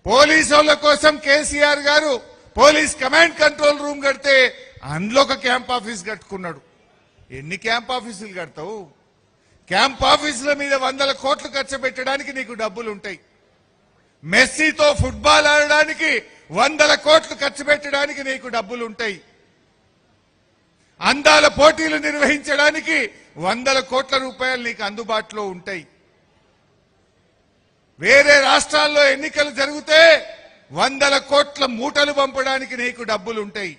పోలీసుల కోసం కేసీఆర్ గారు పోలీస్ కమాండ్ కంట్రోల్ రూమ్ కడితే అందులో ఒక క్యాంప్ ఆఫీస్ కట్టుకున్నాడు. ఎన్ని క్యాంప్ ఆఫీసులు కడతావు? క్యాంప్ ఆఫీసుల మీద 100 కోట్లు ఖర్చు పెట్టడానికి నీకు డబ్బులు ఉంటాయి. మెస్సీతో ఫుట్బాల్ ఆడడానికి 100 కోట్లు ఖర్చు పెట్టడానికి నీకు డబ్బులు ఉంటాయి. అందాల పోటీలు నిర్వహించడానికి 100 కోట్ల రూపాయలు నీకు అందుబాటులో ఉంటాయి. వేరే రాష్ట్రాల్లో ఎన్నికలు జరిగితే 100 కోట్ల మూటలు పంపడానికి నీకు డబ్బులు ఉంటాయి.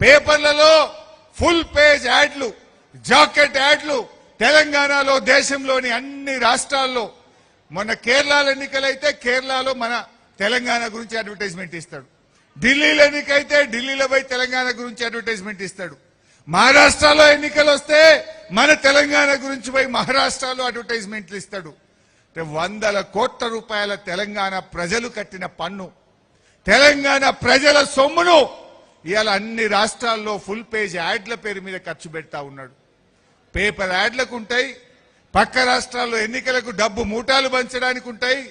పేపర్లలో ఫుల్ పేజ్ యాడ్లు, జాకెట్ యాడ్లు తెలంగాణలో, దేశంలోని అన్ని రాష్ట్రాల్లో. మొన్న కేరళలో ఎన్నికలైతే కేరళలో మన తెలంగాణ గురించి అడ్వర్టైజ్మెంట్ ఇస్తాడు. ఢిల్లీలో ఎన్నికైతే ఢిల్లీలో పోయి తెలంగాణ గురించి అడ్వర్టైజ్మెంట్ ఇస్తాడు. మహారాష్ట్రలో ఎన్నికలు వస్తే మన తెలంగాణ గురించి పోయి మహారాష్ట్రలో అడ్వర్టైజ్మెంట్లు ఇస్తాడు. 100 కోట్ల రూపాయల తెలంగాణ ప్రజలు కట్టిన పన్ను, తెలంగాణ ప్రజల సొమ్మును ఇవాళ అన్ని రాష్ట్రాల్లో ఫుల్ పేజ్ యాడ్ల పేరు మీద ఖర్చు పెడతా ఉన్నాడు. పేపర్ యాడ్లకు ఉంటాయి, పక్క రాష్ట్రాల్లో ఎన్నికలకు డబ్బు మూటాలు పంచడానికి ఉంటాయి,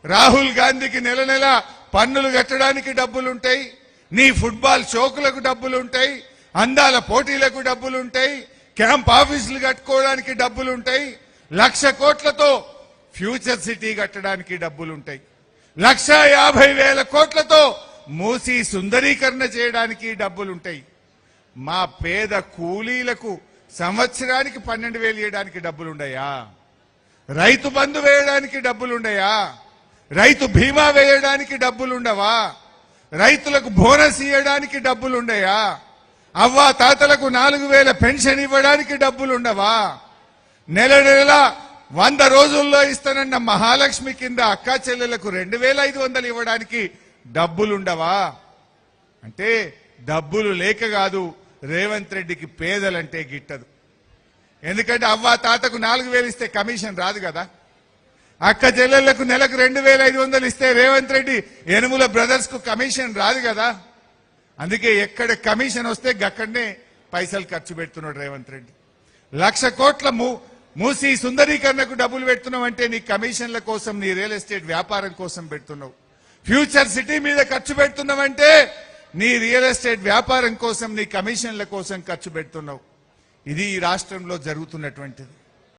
రాహుల్ గాంధీకి నెల నెల పన్నులు కట్టడానికి డబ్బులుంటాయి, నీ ఫుట్బాల్ షోకులకు డబ్బులుంటాయి, అందాల పోటీలకు డబ్బులుంటాయి, క్యాంప్ ఆఫీసులు కట్టుకోవడానికి డబ్బులుంటాయి, 1,00,000 కోట్లతో ఫ్యూచర్ సిటీ కట్టడానికి డబ్బులుంటాయి, 1,50,000 కోట్లతో మూసి సుందరీకరణ చేయడానికి డబ్బులుంటాయి. మా పేద కూలీలకు సంవత్సరానికి 12,000 ఇవ్వడానికి డబ్బులుండయా? రైతు బంధు వేయడానికి డబ్బులుండయా? రైతు బీమా వేయడానికి డబ్బులుండవా? రైతులకు బోనస్ ఇవ్వడానికి డబ్బులుండయా? అవ్వ తాతలకు 4,000 పెన్షన్ ఇవ్వడానికి డబ్బులుండవా? నెల నెల 100 రోజుల్లో ఇస్తానన్న మహాలక్ష్మి కింద అక్కా చెల్లెలకు 2,500 ఇవ్వడానికి డబ్బులుండవా? అంటే డబ్బులు లేక కాదు, రేవంత్ రెడ్డికి పేదలంటే గిట్టదు. ఎందుకంటే అవ్వ తాతకు 4,000 ఇస్తే కమిషన్ రాదు కదా. అక్క చెల్లెళ్లకు నెలకు 2,500 ఇస్తే రేవంత్ రెడ్డి యనుమల బ్రదర్స్ కు కమిషన్ రాదు కదా. అందుకే ఎక్కడ కమిషన్ వస్తే అక్కడనే పైసలు ఖర్చు పెడుతున్నాడు రేవంత్ రెడ్డి. 1,00,000 కోట్ల మూసి సుందరీకరణకు డబ్బులు పెడుతున్నావు అంటే నీ కమిషన్ల కోసం, నీ రియల్ ఎస్టేట్ వ్యాపారం కోసం పెడుతున్నావు. ఫ్యూచర్ సిటీ మీద ఖర్చు పెడుతున్నావంటే నీ రియల్ ఎస్టేట్ వ్యాపారం కోసం, నీ కమిషన్ల కోసం ఖర్చు పెడుతున్నావు. ఇది ఈ రాష్ట్రంలో జరుగుతున్నటువంటిది.